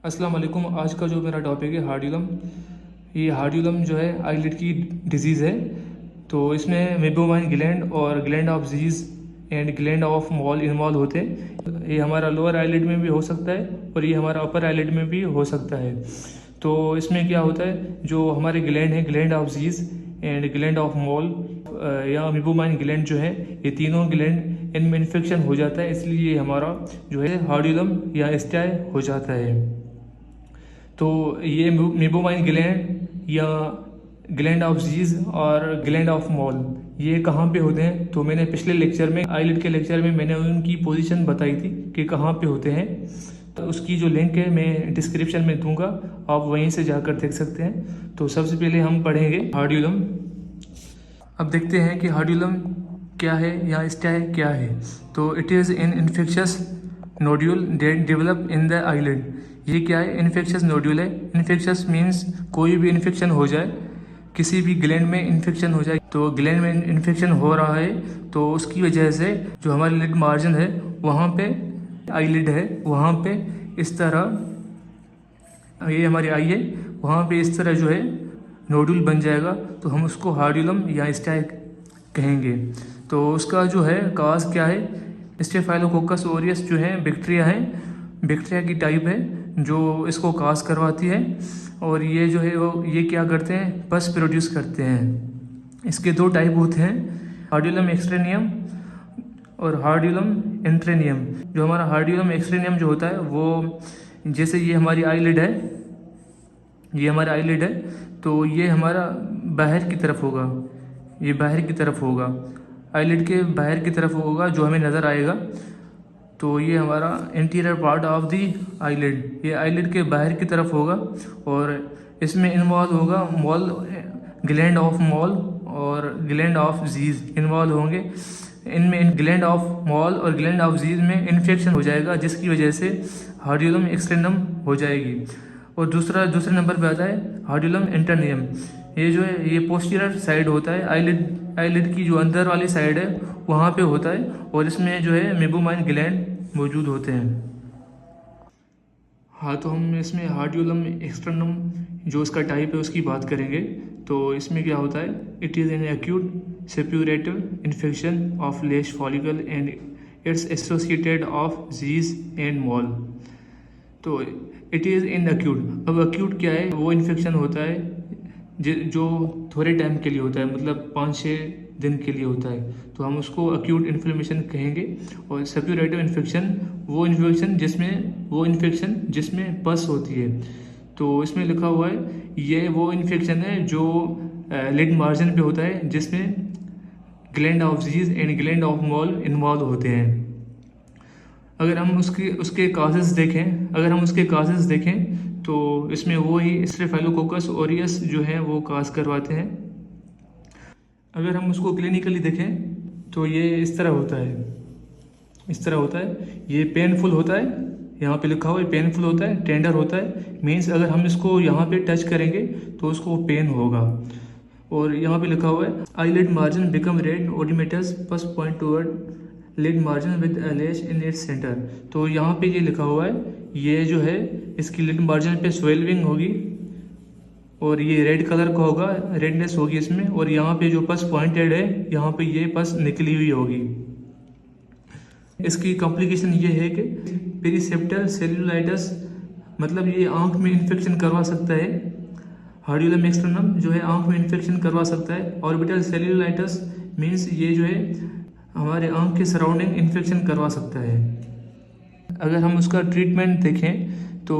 अस्सलाम वालेकुम। आज का जो मेरा टॉपिक है हार्ड्यूलम। ये हार्ड्यूलम जो है आईलिड की डिजीज़ है। तो इसमें मेबोमाइन ग्लैंड और gland of Zeis and gland of Moll involve होते हैं। ये हमारा लोअर आईलिड में भी हो सकता है और ये हमारा अपर आईलिड में भी हो सकता है। तो इसमें क्या होता है, जो हमारे ग्लैंड है, gland of Zeis and gland of Moll या मेबोमाइन ग्लैंड जो है, ये तीनों ग्लैंड इनमें इन्फेक्शन हो जाता है, इसलिए हमारा जो है हार्ड्यूलम या स्टाई हो जाता है। तो ये मेबोमाइन ग्लैंड या ग्लैंड ऑफ जीज और ग्लैंड ऑफ मॉल ये कहाँ पे होते हैं, तो मैंने पिछले लेक्चर में, आईलिड के लेक्चर में, मैंने उनकी पोजीशन बताई थी कि कहाँ पे होते हैं। तो उसकी जो लिंक है मैं डिस्क्रिप्शन में दूंगा, आप वहीं से जाकर देख सकते हैं। तो सबसे पहले हम पढ़ेंगे हार्ड्यूलम। अब देखते हैं कि हार्ड्यूलम क्या है या स्टाई क्या है। तो it is an infectious nodule that develop in the eyelid. ये क्या है? इन्फेक्शियस नोड्यूल है। इन्फेक्शियस मीन्स कोई भी इन्फेक्शन हो जाए, किसी भी ग्लैंड में इन्फेक्शन हो जाए। तो ग्लैंड में इन्फेक्शन हो रहा है तो उसकी वजह से जो हमारी लिड मार्जिन है वहाँ पे, आईलिड है वहाँ पे इस तरह, ये हमारी आई है, वहाँ पे इस तरह जो है नोड्यूल बन जाएगा। तो हम उसको हार्ड्यूलम या स्टाई कहेंगे। तो उसका जो है काज क्या है? स्टेफाइलोकोकस ओरियस जो है बैक्टीरिया है, बैक्टीरिया की टाइप है जो इसको काज करवाती है। और ये जो है वो ये क्या करते हैं, पस प्रोड्यूस करते हैं। इसके दो टाइप होते हैं, हार्ड्यूलम एक्सट्रेनियम और हार्ड्यूलम इंट्रेनियम। जो हमारा हार्ड्यूलम एक्सट्रेनियम जो होता है वो, जैसे ये हमारी आईलिड है, ये हमारा आईलिड है, तो ये हमारा बाहर की तरफ होगा, ये बाहर की तरफ होगा, आईलिड के बाहर की तरफ होगा जो हमें नज़र आएगा। तो ये हमारा interior part of the eyelid, ये आईलिड के बाहर की तरफ होगा और इसमें इन्वॉल्व होगा मॉल, ग्लैंड ऑफ मॉल और ग्लैंड ऑफ जीज इन्वॉल्व होंगे। इनमें ग्लैंड ऑफ मॉल और ग्लैंड ऑफ जीज में इन्फेक्शन हो जाएगा, जिसकी वजह से हार्ड्यूलम एक्सट्रेनम हो जाएगी। और दूसरे नंबर पे आता है हार्ड्यूलम इंटरनियम। ये जो है ये पोस्टीरियर साइड होता है, आईलिड की जो अंदर वाली साइड है वहाँ पे होता है और इसमें जो है मेबोमाइन ग्लैंड मौजूद होते हैं। हाँ, तो हम इसमें हार्ड्यूलम एक्सटर्नम जो उसका टाइप है उसकी बात करेंगे। तो इसमें क्या होता है, it is an acute suppurative infection of lash follicle and it's associated of Zeis and Moll. तो इट इज़ इन एक्यूट। अब एक्यूट क्या है? वो इन्फेक्शन होता है जो थोड़े टाइम के लिए होता है, मतलब 5-6 दिन के लिए होता है, तो हम उसको एक्यूट इन्फ्लेमेशन कहेंगे। और सेप्यूरेटिव इन्फेक्शन वो इन्फेक्शन जिसमें पस होती है। तो इसमें लिखा हुआ है ये वो इन्फेक्शन है जो लिड मार्जिन पे होता है, जिसमें gland of Zeis and gland of Moll involve होते हैं। अगर हम उसके काजेज़ देखें तो इसमें वो ही स्टेफाइलोकोकस ओरियस जो है वो काज करवाते हैं। अगर हम उसको क्लिनिकली देखें तो ये इस तरह होता है, ये पेनफुल होता है, यहाँ पे लिखा हुआ है पेनफुल होता है, टेंडर होता है, मीन्स अगर हम इसको यहाँ पे टच करेंगे तो उसको पेन होगा। और यहाँ पे लिखा हुआ है eyelid margin become red oedematous pus point toward lid margin with lash in its centre. तो यहाँ पे ये लिखा हुआ है, ये जो है इसकी लिड मार्जिन पे स्वेलिंग होगी और ये रेड कलर का होगा, रेडनेस होगी इसमें। और यहाँ पे जो पस पॉइंटेड है, यहाँ पे ये पस निकली हुई होगी। इसकी कॉम्प्लिकेशन ये है कि पेरिसेप्टल सेल्यूलाइटिस, मतलब ये आँख में इन्फेक्शन करवा सकता है। हार्ड्यूलम एक्सटर्नम जो है आँख में इन्फेक्शन करवा सकता है। ऑर्बिटल सेल्यूलाइटिस मीन्स ये जो है हमारे आँख के सराउंडिंग इन्फेक्शन करवा सकता है। अगर हम उसका ट्रीटमेंट देखें तो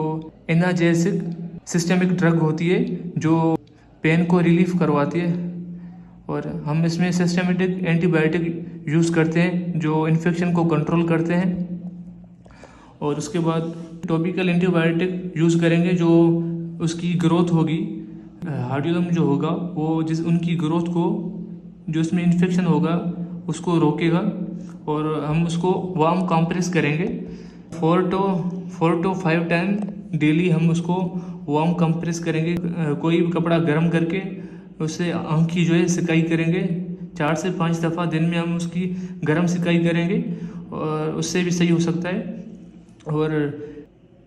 एनाल्जेसिक सिस्टेमिक ड्रग होती है जो पेन को रिलीफ करवाती है। और हम इसमें सिस्टमेटिक एंटीबायोटिक यूज़ करते हैं जो इन्फेक्शन को कंट्रोल करते हैं। और उसके बाद टॉपिकल एंटीबायोटिक यूज़ करेंगे जो उसकी ग्रोथ होगी, हार्ड्यूलम जो होगा वो उनकी ग्रोथ को, जो इसमें इन्फेक्शन होगा उसको रोकेगा। और हम उसको वार्म कंप्रेस करेंगे 4 to 5 टाइम डेली, हम उसको वार्म कंप्रेस करेंगे। कोई भी कपड़ा गर्म करके उससे आँख की जो है सिकाई करेंगे 4 से 5 दफ़ा दिन में, हम उसकी गर्म सिकाई करेंगे और उससे भी सही हो सकता है। और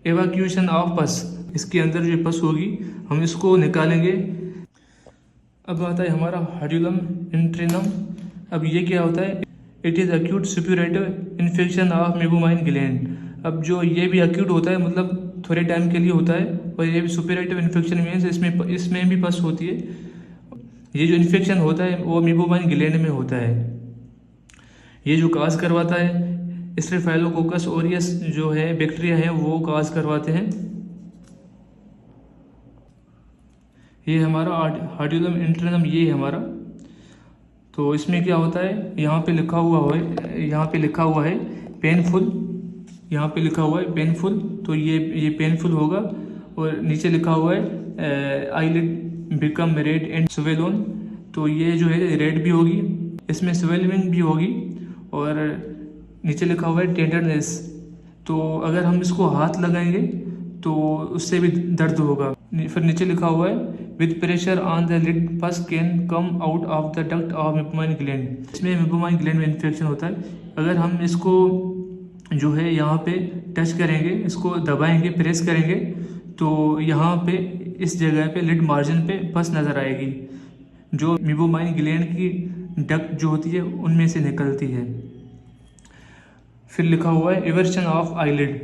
एवाक्यूएशन ऑफ पस, इसके अंदर जो पस होगी हम इसको निकालेंगे। अब आता है हमारा हार्ड्यूलम इंट्रिनम। अब ये क्या होता है? It is acute suppurative infection of meibomian gland. अब जो ये भी एक्यूट होता है, मतलब थोड़े टाइम के लिए होता है, और ये भी सुप्यूरेटिव इन्फेक्शन मीन्स इसमें भी पस होती है। ये जो इन्फेक्शन होता है वो मेबोमाइन ग्लैंड में होता है। ये जो काज करवाता है स्टेफाइलोकोकस ऑरियस जो है बैक्टीरिया है, वो काज करवाते हैं। ये हमारा हार्ड्यूलम इंट्रिनम, ये है हमारा। तो इसमें क्या होता है, यहाँ पे लिखा हुआ है पेनफुल, यहाँ पे लिखा हुआ है पेनफुल, तो ये पेनफुल होगा। और नीचे लिखा हुआ है eyelid become red and swollen, तो ये जो है रेड भी होगी, इसमें स्वेलिंग भी होगी। और नीचे लिखा हुआ है टेंडरनेस, तो अगर हम इसको हाथ लगाएंगे तो उससे भी दर्द होगा। फिर नीचे लिखा हुआ है with pressure on the lid pus can come out of the duct of meibomian gland. इसमें मेबोमाइन ग्लैंड में इन्फेक्शन होता है। अगर हम इसको जो है यहाँ पे टच करेंगे, इसको दबाएंगे, प्रेस करेंगे, तो यहाँ पे इस जगह पे लिड मार्जिन पे पस नज़र आएगी, जो मेबोमाइन ग्लैंड की डक्ट जो होती है उनमें से निकलती है। फिर लिखा हुआ है इवर्शन ऑफ आईलिड।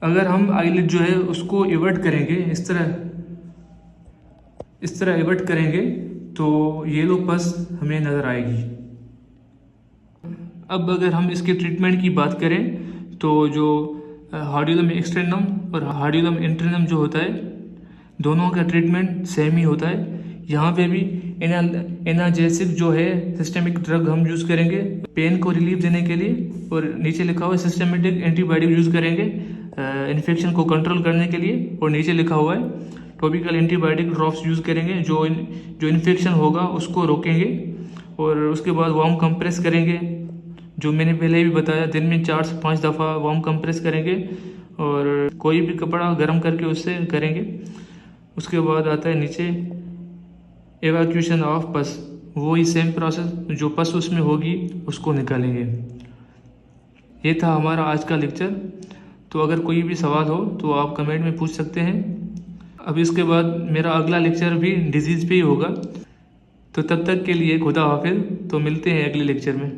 अगर हम आईलिड जो है उसको इवर्ट करेंगे, इस तरह इवर्ट करेंगे, तो येलो पस हमें नज़र आएगी। अब अगर हम इसके ट्रीटमेंट की बात करें, तो जो हार्ड्यूलम एक्सटर्नम और हार्ड्यूलम इंटरनम जो होता है, दोनों का ट्रीटमेंट सेम ही होता है। यहाँ पे भी एनाल्जेसिक जो है सिस्टेमिक ड्रग हम यूज़ करेंगे पेन को रिलीफ देने के लिए, और नीचे लिखा हुआ है सिस्टेमेटिक एंटीबायोटिक यूज़ करेंगे इन्फेक्शन को कंट्रोल करने के लिए, और नीचे लिखा हुआ है टॉपिकल एंटीबायोटिक ड्रॉप्स यूज़ करेंगे जो इन्फेक्शन होगा उसको रोकेंगे। और उसके बाद वार्म कंप्रेस करेंगे, जो मैंने पहले भी बताया, दिन में 4 से 5 दफ़ा वार्म कंप्रेस करेंगे, और कोई भी कपड़ा गर्म करके उससे करेंगे। उसके बाद आता है नीचे एवाक्यूएशन ऑफ पस, वही सेम प्रोसेस, जो पस उसमें होगी उसको निकालेंगे। ये था हमारा आज का लेक्चर। तो अगर कोई भी सवाल हो तो आप कमेंट में पूछ सकते हैं। अब इसके बाद मेरा अगला लेक्चर भी डिजीज़ पे ही होगा। तो तब तक के लिए खुदा हाफिज़, तो मिलते हैं अगले लेक्चर में।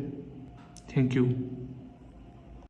Thank you.